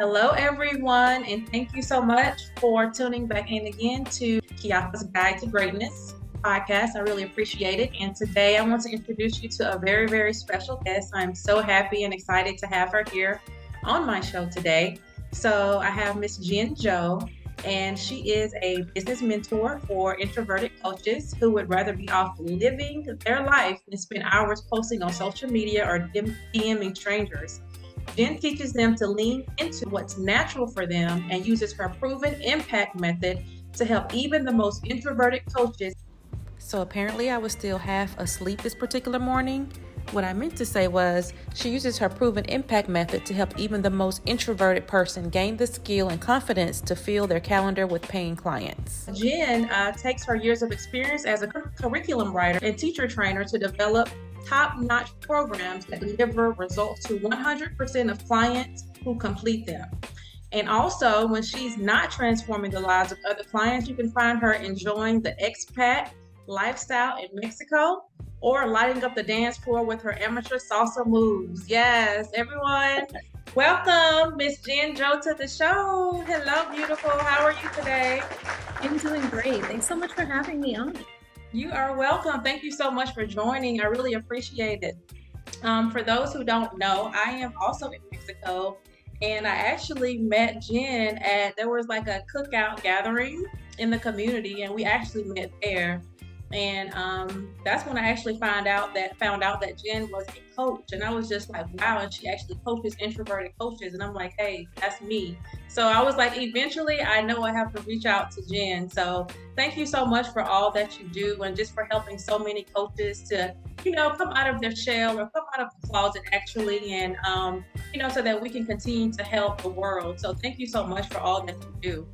Hello, everyone, and thank you so much for tuning back in again to Kiapa's Guide to Greatness podcast. I really appreciate it. And today I want to introduce you to a very, very special guest. I'm so happy and excited to have her here on my show today. So I have Miss Jen Joe, and she is a business mentor for introverted coaches who would rather be off living their life than spend hours posting on social media or DMing strangers. Jen teaches them to lean into what's natural for them and uses her proven impact method to help even the most introverted coaches. So apparently I was still half asleep this particular morning. What I meant to say was she uses her proven impact method to help even the most introverted person gain the skill and confidence to fill their calendar with paying clients. Jen takes her years of experience as a curriculum writer and teacher trainer to develop top-notch programs that deliver results to 100% of clients who complete them. And also, when she's not transforming the lives of other clients, you can find her enjoying the expat lifestyle in Mexico or lighting up the dance floor with her amateur salsa moves. Yes, everyone, welcome Miss Jen Joe to the show. Hello, beautiful. How are you today? I'm doing great. Thanks so much for having me on. You are welcome. Thank you so much for joining. I really appreciate it. For those who don't know, I am also in Mexico, and I actually met Jen there was like a cookout gathering in the community, and we actually met there. And that's when I actually found out that Jen was a coach, and I was just like, wow. And she actually coaches introverted coaches, and I'm like, hey, that's me. So I was like, eventually, I know I have to reach out to Jen. So thank you so much for all that you do, and just for helping so many coaches to, come out of their shell or come out of the closet actually, and so that we can continue to help the world. So thank you so much for all that you do.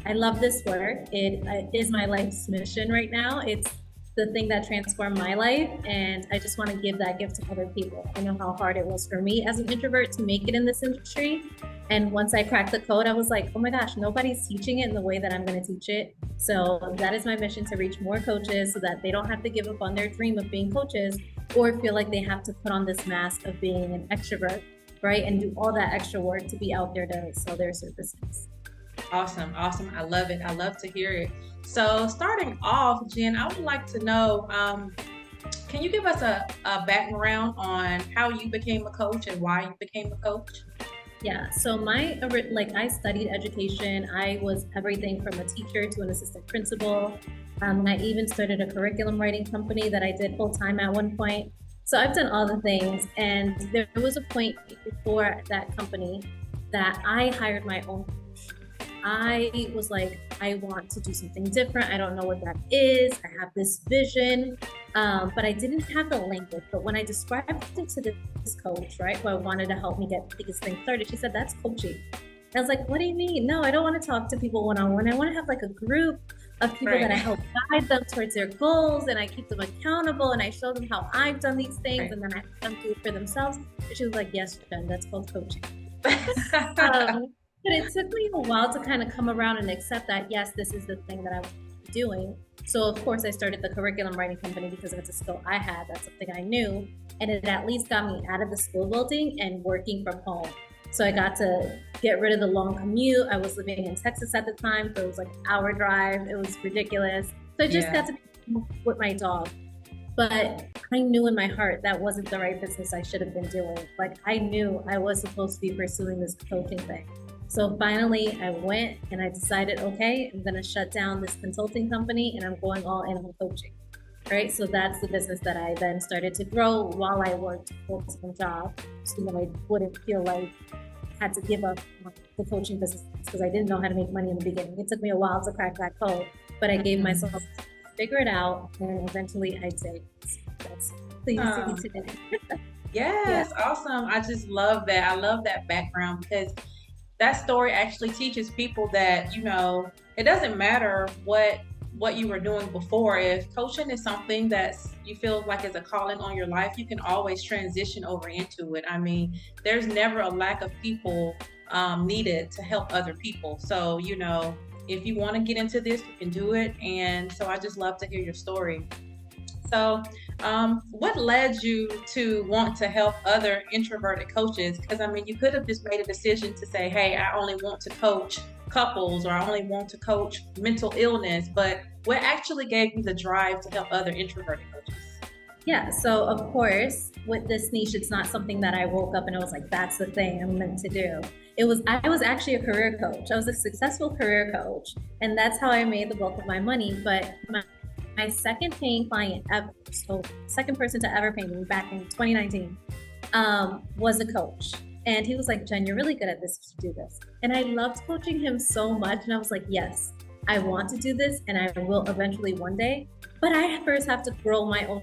I love this work. It is my life's mission right now. It's the thing that transformed my life, and I just want to give that gift to other people. I know how hard it was for me as an introvert to make it in this industry. And once I cracked the code, I was like, oh my gosh, nobody's teaching it in the way that I'm going to teach it. So that is my mission, to reach more coaches so that they don't have to give up on their dream of being coaches or feel like they have to put on this mask of being an extrovert, right? And do all that extra work to be out there to sell their services. Awesome. I love it. I love to hear it. So starting off, Jen, I would like to know, can you give us a background on how you became a coach and why you became a coach? Yeah, so I studied education. I was everything from a teacher to an assistant principal. I even started a curriculum writing company that I did full time at one point. So I've done all the things. And there was a point before that company that I hired my own coach. I was like, I want to do something different. I don't know what that is. I have this vision, but I didn't have the language. But when I described it to this coach, right, who I wanted to help me get this thing started, she said, that's coaching. I was like, what do you mean? No, I don't want to talk to people one-on-one. I want to have like a group of people that I help guide them towards their goals, and I keep them accountable, and I show them how I've done these things, and then I have them do it for themselves. And she was like, yes, Jen, that's called coaching. But it took me a while to kind of come around and accept that, yes, this is the thing that I was doing. So of course I started the curriculum writing company because it's a skill I had. That's something I knew. And it at least got me out of the school building and working from home. So I got to get rid of the long commute. I was living in Texas at the time, so it was like an hour drive. It was ridiculous. So I just got to be with my dog. But I knew in my heart that wasn't the right business I should have been doing. Like, I knew I was supposed to be pursuing this coaching thing. So finally I went and I decided, okay, I'm going to shut down this consulting company and I'm going all in on coaching, right? So that's the business that I then started to grow while I worked a full-time job, so that I wouldn't feel like I had to give up the coaching business because I didn't know how to make money in the beginning. It took me a while to crack that code, but I gave myself to figure it out, and eventually I did. So that's the you see today. Yes, awesome. I just love that. I love that background, because that story actually teaches people that, it doesn't matter what you were doing before. If coaching is something that you feel like is a calling on your life, you can always transition over into it. I mean, there's never a lack of people needed to help other people. So, if you want to get into this, you can do it. And so I just love to hear your story. So What led you to want to help other introverted coaches? Because I mean, you could have just made a decision to say, "Hey, I only want to coach couples," or "I only want to coach mental illness." But what actually gave you the drive to help other introverted coaches? Yeah, so of course, with this niche, it's not something that I woke up and I was like, that's the thing I'm meant to do. I was actually a career coach. I was a successful career coach, and that's how I made the bulk of my money. But my second paying client ever, so second person to ever pay me back in 2019, was a coach. And he was like, Jen, you're really good at this. You should do this. And I loved coaching him so much. And I was like, yes, I want to do this and I will eventually one day. But I first have to grow my own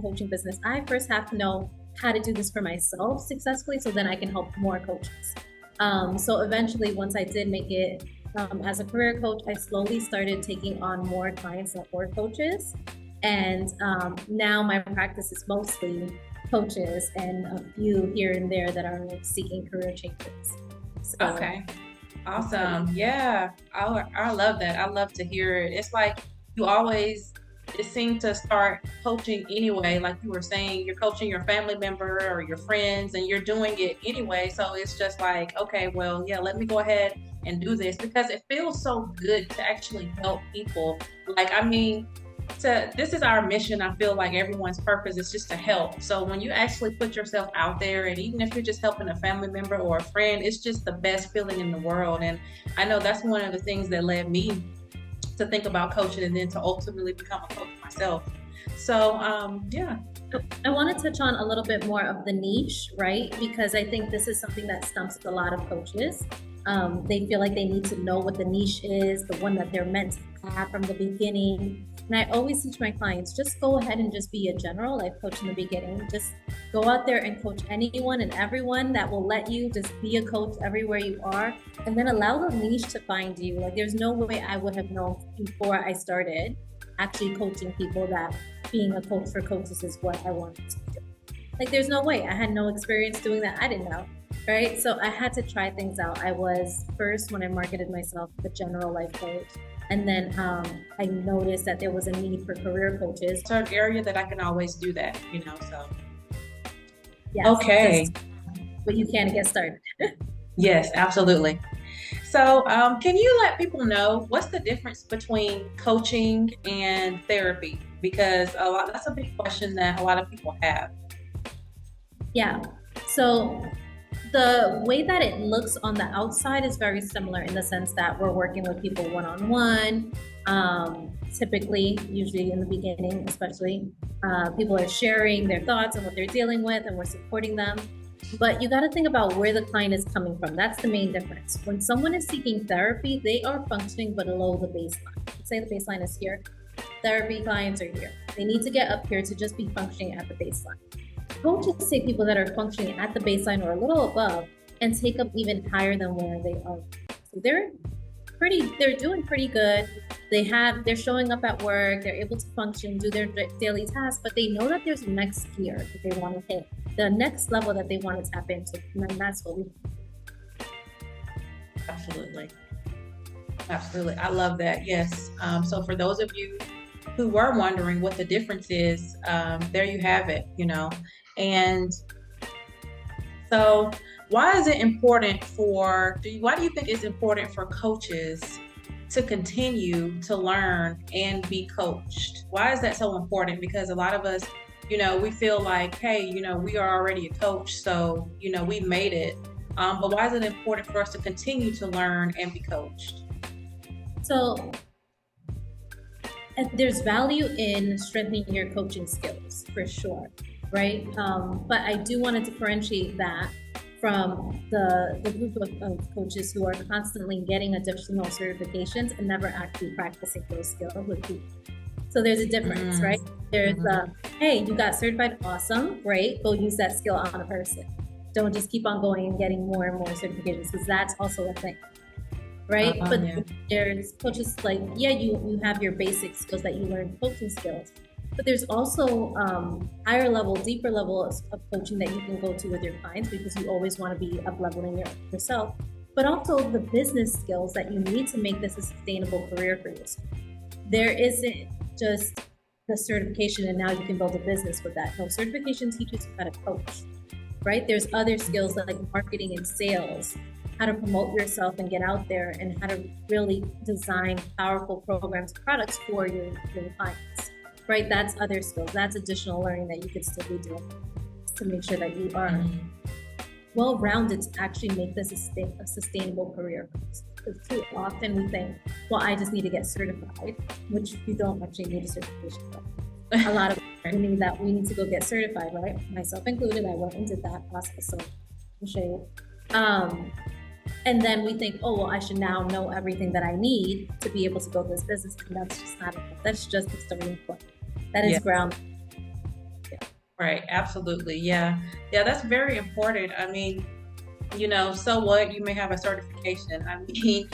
coaching business. I first have to know how to do this for myself successfully so then I can help more coaches. So eventually, once I did make it as a career coach, I slowly started taking on more clients that were coaches. And now my practice is mostly coaches and a few here and there that are seeking career changes. So, Okay, awesome. Yeah, I love that. I love to hear it. It's like you always just seem to start coaching anyway. Like you were saying, you're coaching your family member or your friends, and you're doing it anyway. So it's just like, okay, well, yeah, let me go ahead and do this because it feels so good to actually help people. Like, I mean, this is our mission. I feel like everyone's purpose is just to help. So when you actually put yourself out there, and even if you're just helping a family member or a friend, it's just the best feeling in the world. And I know that's one of the things that led me to think about coaching and then to ultimately become a coach myself. So yeah. I want to touch on a little bit more of the niche, right? Because I think this is something that stumps a lot of coaches. They feel like they need to know what the niche is, the one that they're meant to have from the beginning. And I always teach my clients, just go ahead and just be a general life coach in the beginning. Just go out there and coach anyone and everyone that will let you just be a coach everywhere you are. And then allow the niche to find you. Like there's no way I would have known before I started actually coaching people that being a coach for coaches is what I wanted to do. Like there's no way. I had no experience doing that. I didn't know. Right. So I had to try things out. I was first, when I marketed myself, the general life coach. And then I noticed that there was a need for career coaches. It's an area that I can always do that, you know, so. Yes, okay. But you can get started. Yes, absolutely. So can you let people know what's the difference between coaching and therapy? Because that's a big question that a lot of people have. Yeah. So the way that it looks on the outside is very similar in the sense that we're working with people one-on-one. Typically, usually in the beginning, especially, people are sharing their thoughts and what they're dealing with, and we're supporting them. But you got to think about where the client is coming from. That's the main difference. When someone is seeking therapy, they are functioning below the baseline. Let's say the baseline is here. Therapy clients are here. They need to get up here to just be functioning at the baseline. Coaches take people that are functioning at the baseline or a little above and take them even higher than where they are. So they're doing pretty good. They're showing up at work, they're able to function, do their daily tasks, but they know that there's a next gear that they want to hit, the next level that they want to tap into. And then that's what we do. Absolutely. I love that. Yes. So for those of you who were wondering what the difference is, there you have it, you know. And so why do you think it's important for coaches to continue to learn and be coached? Why is that so important? Because a lot of us, you know, we feel like, hey, you know, we are already a coach, so, you know, we made it. But why is it important for us to continue to learn and be coached? So there's value in strengthening your coaching skills for sure, right? But I do want to differentiate that from the group of coaches who are constantly getting additional certifications and never actually practicing those skills with people. So there's a difference, right? There's hey, you got certified, awesome, great, go use that skill on a person. Don't just keep on going and getting more and more certifications, because that's also a thing, right? But there's coaches like, yeah, you have your basic skills that you learn, coaching skills, but there's also higher level, deeper levels of coaching that you can go to with your clients, because you always want to be up-leveling yourself, but also the business skills that you need to make this a sustainable career for yourself. There isn't just the certification and now you can build a business with that. No, certification teaches you how to coach, right? There's other skills like marketing and sales, how to promote yourself and get out there, and how to really design powerful programs, products for your clients, right? That's other skills. That's additional learning that you could still be doing to make sure that you are well-rounded to actually make this a sustainable career. Because too often we think, well, I just need to get certified, which you don't actually need a certification for. A lot of we need to go get certified, right? Myself included, I went and did that process, so I'll show you. And then we think, oh, well, I should now know everything that I need to be able to build this business. And that's just not enough. That's just the starting point. That is ground. Yeah. Right. Absolutely. Yeah. Yeah. That's very important. I mean, so what? You may have a certification. I mean, you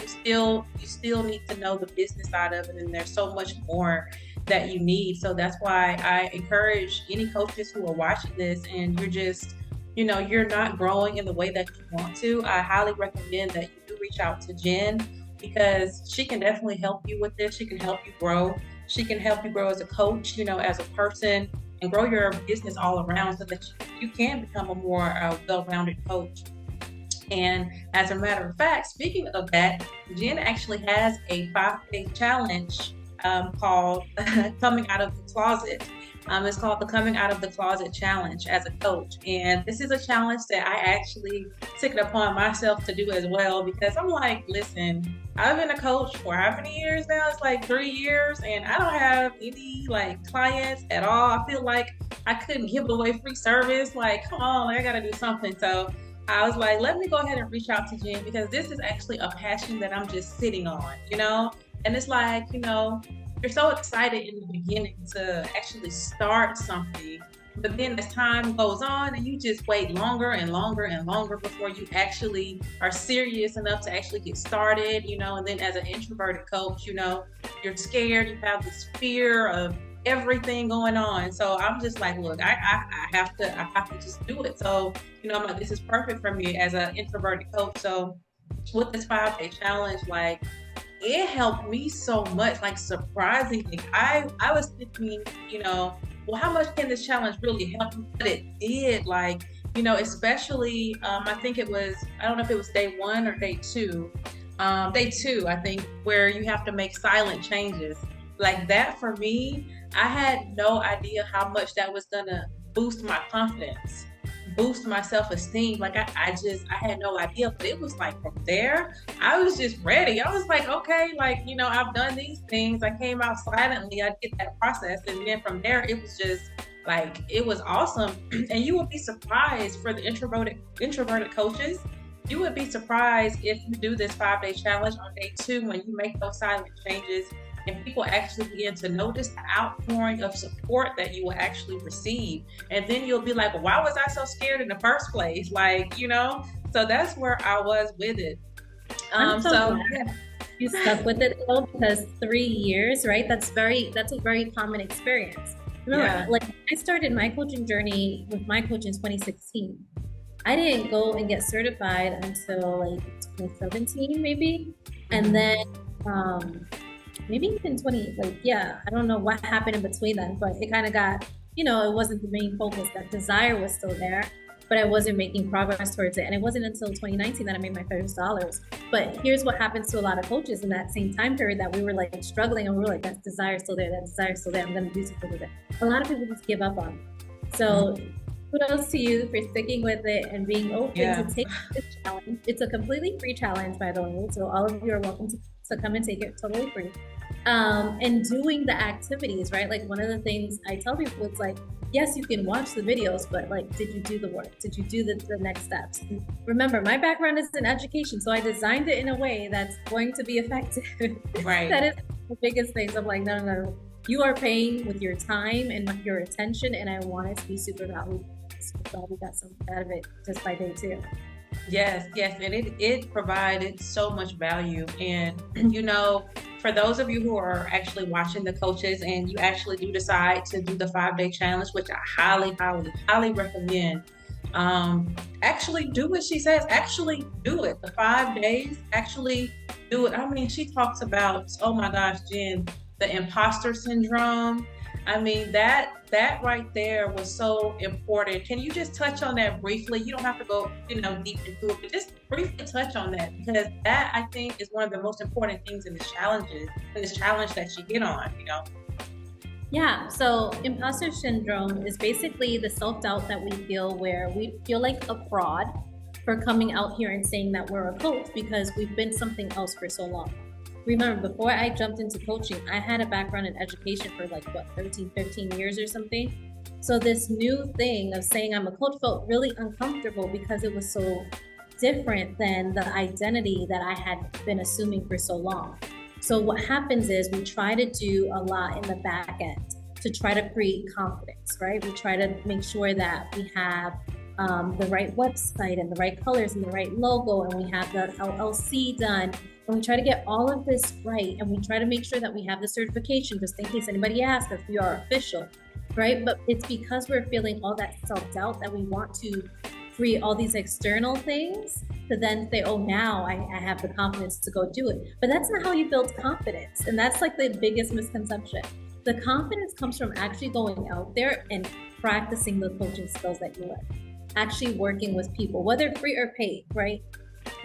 still need to know the business side of it, and there's so much more that you need. So that's why I encourage any coaches who are watching this and you're just, you're not growing in the way that you want to. I highly recommend that you do reach out to Jen, because she can definitely help you with this. She can help you grow. She can help you grow as a coach, as a person, and grow your business all around so that you can become a more well-rounded coach. And as a matter of fact, speaking of that, Jen actually has a 5-day challenge called Coming Out of the Closet. It's called the Coming Out of the Closet Challenge as a coach. And this is a challenge that I actually took it upon myself to do as well, because I'm like, listen, I've been a coach for how many years now? It's like 3 years, and I don't have any clients at all. I feel like I couldn't give away free service. Like, come on, I got to do something. So I was like, let me go ahead and reach out to Jen, because this is actually a passion that I'm just sitting on, And it's like, you're so excited in the beginning to actually start something, but then as time goes on and you just wait longer and longer and longer before you actually are serious enough to actually get started, and then as an introverted coach, you're scared, you have this fear of everything going on. So I'm just like, look, I have to just do it. So, I'm like, this is perfect for me as an introverted coach. So with this 5-day challenge, it helped me so much, surprisingly. I was thinking, well, how much can this challenge really help me? But it did, especially, I think it was, I don't know if it was day 1 or day 2. Day 2, I think, where you have to make silent changes. Like that for me, I had no idea how much that was gonna boost my confidence, boost my self-esteem. I had no idea, but it was from there, I was just ready. I was like, okay, I've done these things. I came out silently. I did that process. And then from there, it was just it was awesome. And you would be surprised for the introverted coaches. You would be surprised if you do this 5-day challenge on day 2, when you make those silent changes, and people actually begin to notice the outpouring of support that you will actually receive. And then you'll be like, well, why was I so scared in the first place? So that's where I was with it. You stuck with it though, because 3 years, right? That's a very common experience. Remember, I started my coaching journey with my coach in 2016. I didn't go and get certified until 2017, maybe. And then, maybe even 20, I don't know what happened in between then, but it kind of got, it wasn't the main focus. That desire was still there, but I wasn't making progress towards it. And it wasn't until 2019 that I made my first dollars. But here's what happens to a lot of coaches in that same time period, that we were struggling, and we were like, that desire still there, that desire still there, I'm going to do something with it. A lot of people just give up on it. So kudos to you for sticking with it and being open to take this challenge. It's a completely free challenge, by the way. So all of you are welcome to come and take it totally free. And doing the activities, right? One of the things I tell people, it's yes, you can watch the videos, but did you do the work? Did you do the next steps? And remember, my background is in education, so I designed it in a way that's going to be effective. Right. That is the biggest thing. So I'm like, no. You are paying with your time and with your attention, and I want it to be super valuable. So glad we got something out of it just by day 2. Yes, and it provided so much value. And for those of you who are actually watching the coaches and you actually do decide to do the 5-day challenge, which I highly recommend, actually do what she says. Actually do it. The 5 days, actually do it. I mean, she talks about, oh my gosh, Jen, the imposter syndrome. I mean, that right there was so important. Can you just touch on that briefly? You don't have to go, deep into it, but just briefly touch on that because that I think is one of the most important things in this challenge that you get on. Yeah, so imposter syndrome is basically the self-doubt that we feel where we feel like a fraud for coming out here and saying that we're a coach because we've been something else for so long. Remember, before I jumped into coaching, I had a background in education for like, 13, 15 years or something. So this new thing of saying I'm a coach felt really uncomfortable because it was so different than the identity that I had been assuming for so long. So what happens is we try to do a lot in the back end to try to create confidence, right? We try to make sure that we have the right website and the right colors and the right logo, and we have the LLC done. And we try to get all of this right, and we try to make sure that we have the certification just in case anybody asks if we are official, right? But it's because we're feeling all that self-doubt that we want to create all these external things to then say, oh, now I have the confidence to go do it. But that's not how you build confidence. And that's like the biggest misconception. The confidence comes from actually going out there and practicing the coaching skills that you learn, actually working with people, whether free or paid, right?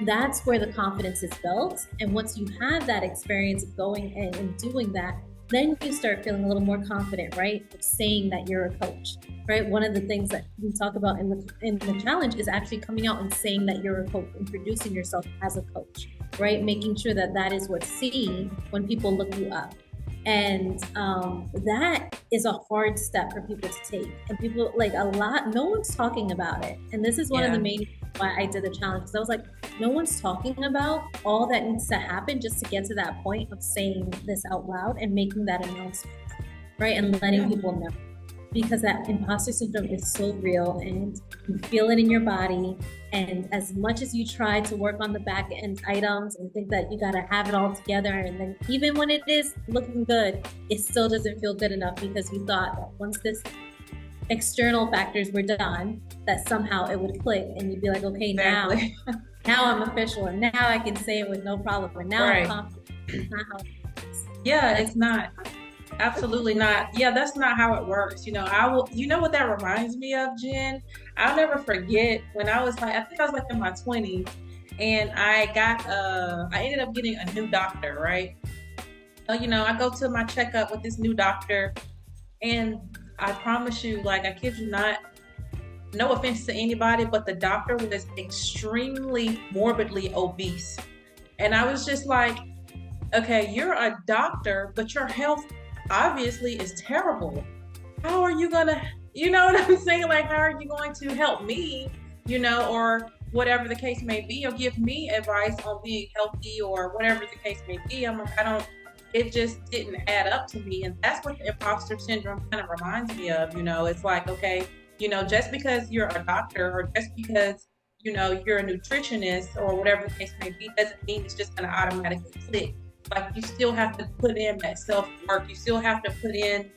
That's where the confidence is built. And once you have that experience of going in and doing that, then you start feeling a little more confident, right? Of saying that you're a coach, right? One of the things that we talk about in the challenge is actually coming out and saying that you're a coach, introducing yourself as a coach, right? Making sure that that is what's seen when people look you up. And that is a hard step for people to take. And people no one's talking about it. And this is one of the main reasons why I did the challenge, because I was like, no one's talking about all that needs to happen just to get to that point of saying this out loud and making that announcement, right? And letting people know. Because that imposter syndrome is so real and you feel it in your body. And as much as you try to work on the back end items and think that you got to have it all together, and then even when it is looking good, it still doesn't feel good enough because you thought that once this external factors were done, that somehow it would click and you'd be like, okay, Exactly. now I'm official and now I can say it with no problem. And now I'm confident. It's not how it works. Yeah, it's not. Absolutely not. Yeah, that's not how it works. You know what that reminds me of, Jen? I'll never forget when I think I was like in my 20s and I ended up getting a new doctor, right? So, I go to my checkup with this new doctor and I promise you, I kid you not, no offense to anybody, but the doctor was extremely morbidly obese. And I was just like, okay, you're a doctor, but your health obviously is terrible. How are you gonna, you know what I'm saying? How are you going to help me, or whatever the case may be, or give me advice on being healthy or whatever the case may be? I'm like, it just didn't add up to me. And that's what the imposter syndrome kind of reminds me of. It's like, okay, just because you're a doctor or just because, you're a nutritionist or whatever the case may be, doesn't mean it's just gonna automatically click. You still have to put in that self-work. You still have to put in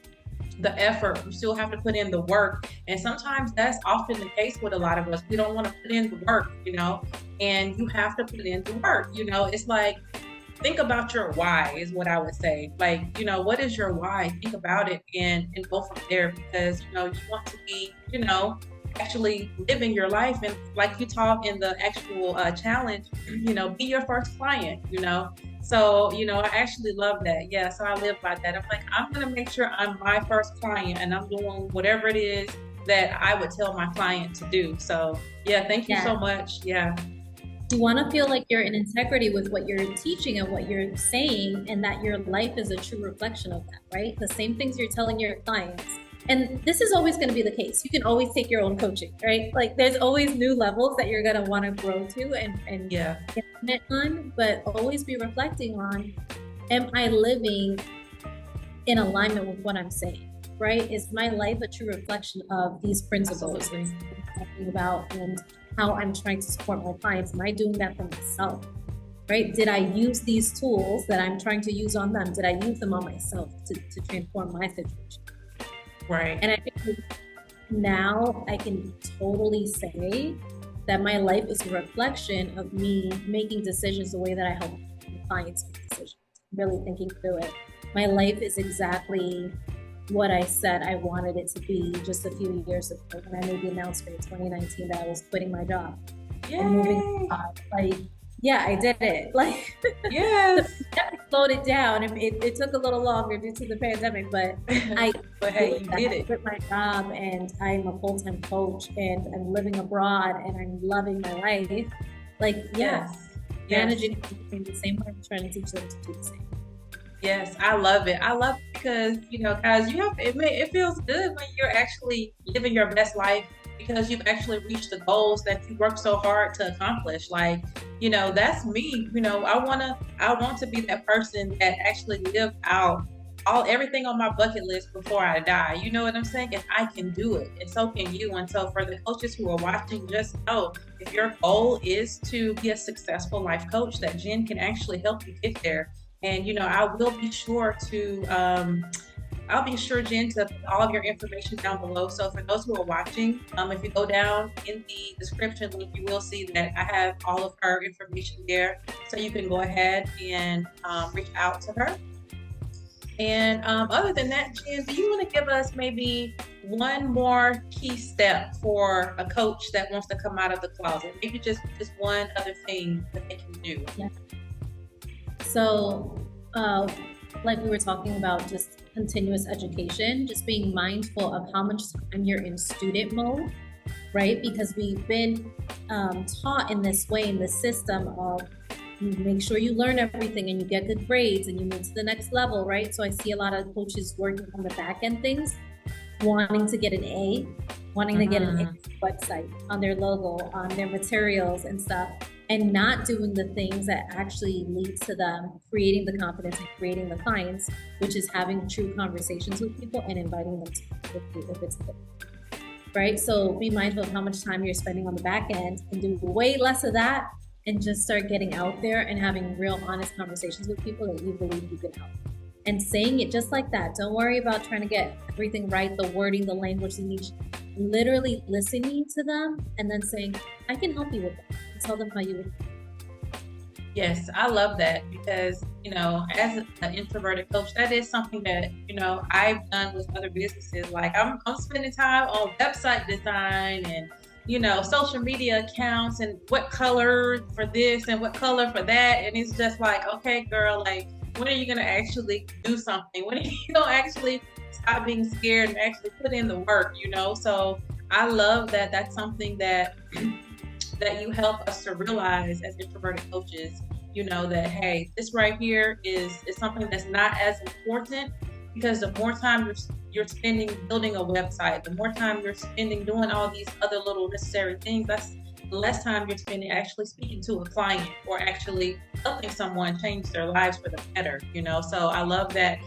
the effort. You still have to put in the work. And sometimes that's often the case with a lot of us. We don't want to put in the work, and you have to put in the work. It's like, think about your why is what I would say. What is your why? Think about it and go from there because, you want to be, actually living your life. And like you taught in the actual challenge, be your first client, So, I actually love that. Yeah. So I live by that. I'm like, I'm going to make sure I'm my first client and I'm doing whatever it is that I would tell my client to do. So yeah, thank you so much. Yeah. You want to feel like you're in integrity with what you're teaching and what you're saying, and that your life is a true reflection of that, right? The same things you're telling your clients. And this is always going to be the case. You can always take your own coaching, right? There's always new levels that you're going to want to grow to and get on, but always be reflecting on, am I living in alignment with what I'm saying, right? Is my life a true reflection of these principles I'm talking about and how I'm trying to support my clients? Am I doing that for myself, right? Did I use these tools that I'm trying to use on them? Did I use them on myself to transform my situation? Right. And I think now I can totally say that my life is a reflection of me making decisions the way that I help my clients make decisions, really thinking through it. My life is exactly what I said I wanted it to be just a few years ago when I made the announcement in 2019 that I was quitting my job and moving abroad. Like, yeah, I did it. Like, yes, slowed it down. It took a little longer due to the pandemic, but but hey, you did it. I quit my job, and I'm a full-time coach, and I'm living abroad, and I'm loving my life. Like, yeah, managing in the same way, I'm trying to teach them to do the same. Yes, I love it. I love it because, guys, it feels good when you're actually living your best life because you've actually reached the goals that you worked so hard to accomplish. Like, that's me. I want to be that person that actually lived out everything on my bucket list before I die. You know what I'm saying? And I can do it. And so can you. And so for the coaches who are watching, just know if your goal is to be a successful life coach, that Jen can actually help you get there. And, I will be sure to, Jen, to put all of your information down below. So for those who are watching, if you go down in the description link, you will see that I have all of her information there. So you can go ahead and reach out to her. And other than that, Jen, do you want to give us maybe one more key step for a coach that wants to come out of the closet? Maybe just one other thing that they can do. Yeah. So, like we were talking about, just continuous education, just being mindful of how much time you're in student mode, right? Because we've been taught in this way, in the system of make sure you learn everything and you get good grades and you move to the next level, right? So I see a lot of coaches working on the back end things, wanting to get an A, wanting to get an A website, on their logo, on their materials and stuff, and not doing the things that actually lead to them creating the confidence and creating the clients, which is having true conversations with people and inviting them to work with you if it's good. Right? So be mindful of how much time you're spending on the back end and do way less of that and just start getting out there and having real honest conversations with people that you believe you can help. And saying it just like that. Don't worry about trying to get everything right, the wording, the language, the niche. Literally listening to them and then saying, I can help you with that. And tell them how you would. Yes, I love that because, as an introverted coach, that is something that, I've done with other businesses. Like I'm spending time on website design and, social media accounts and what color for this and what color for that. And it's just like, okay, girl, like, when are you going to actually do something? When are you going to actually stop being scared and actually put in the work, So I love that that's something that that you help us to realize as introverted coaches, that, hey, this right here is something that's not as important because the more time you're spending building a website, the more time you're spending doing all these other little necessary things, that's the less time you're spending actually speaking to a client or actually helping someone change their lives for the better, So I love that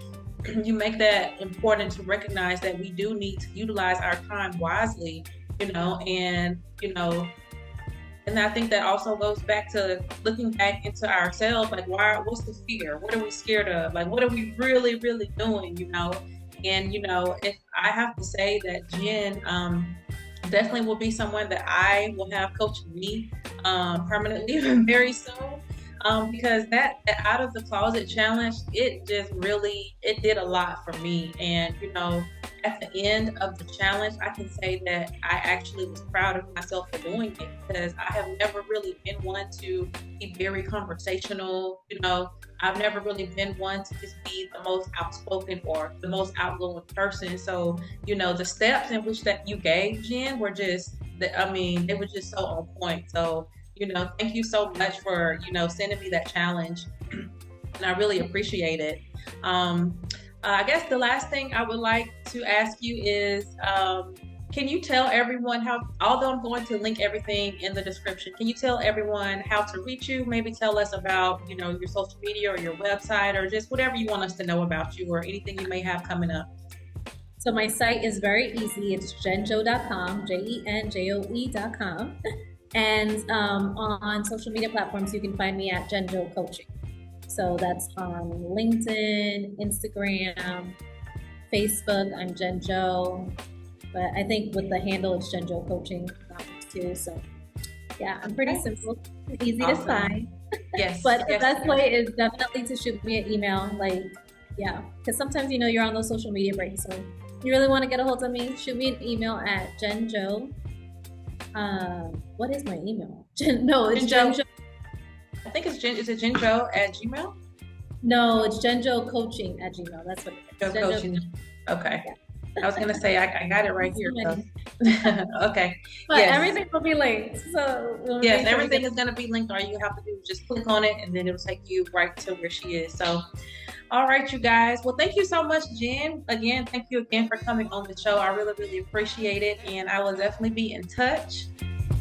you make that important to recognize that we do need to utilize our time wisely, and I think that also goes back to looking back into ourselves, like what's the fear? What are we scared of? Like, what are we really, really doing, And, if I have to say that Jen definitely will be someone that I will have coaching me permanently very soon. Because that out of the closet challenge, it did a lot for me. And, at the end of the challenge, I can say that I actually was proud of myself for doing it because I have never really been one to be very conversational. I've never really been one to just be the most outspoken or the most outgoing person. So, the steps in which that you gave, Jen, were just, they were just so on point. So, thank you so much for, sending me that challenge. And I really appreciate it. I guess the last thing I would like to ask you is, can you tell everyone although I'm going to link everything in the description, can you tell everyone how to reach you? Maybe tell us about, your social media or your website or just whatever you want us to know about you or anything you may have coming up. So my site is very easy. It's jenjoe.com, JENJOE.com. And on social media platforms, you can find me at Jenjoe Coaching. So that's on LinkedIn, Instagram, Facebook. I'm Jenjoe, but I think with the handle it's Jenjoe Coaching too. So yeah, I'm pretty simple, easy to find. Yes. But the best way is definitely to shoot me an email. Like Yeah, because sometimes you're on those social media breaks. So you really want to get a hold of me, shoot me an email at JenJo. What is my email? No, it's Jinjo. JenJo. I think it's Jen. Is it Jinjo at Gmail? No, it's JenJo Coaching at Gmail. That's what it is. Jinjo coaching. Okay. Yeah. I was gonna say I got it right here. So. Okay. But yes. everything will be linked. So yes, everything is gonna be linked. All you have to do is just click on it, and then it'll take you right to where she is. So, all right, you guys. Well, thank you so much, Jen. Again, thank you again for coming on the show. I really, really appreciate it, and I will definitely be in touch.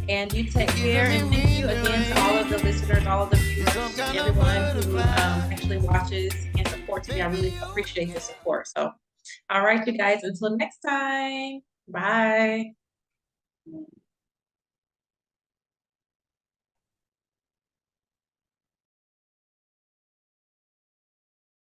And you take care, and thank you again to all of the listeners, all of the viewers, everyone who actually watches and supports me. I really appreciate the support. So, all right, you guys, until next time. Bye.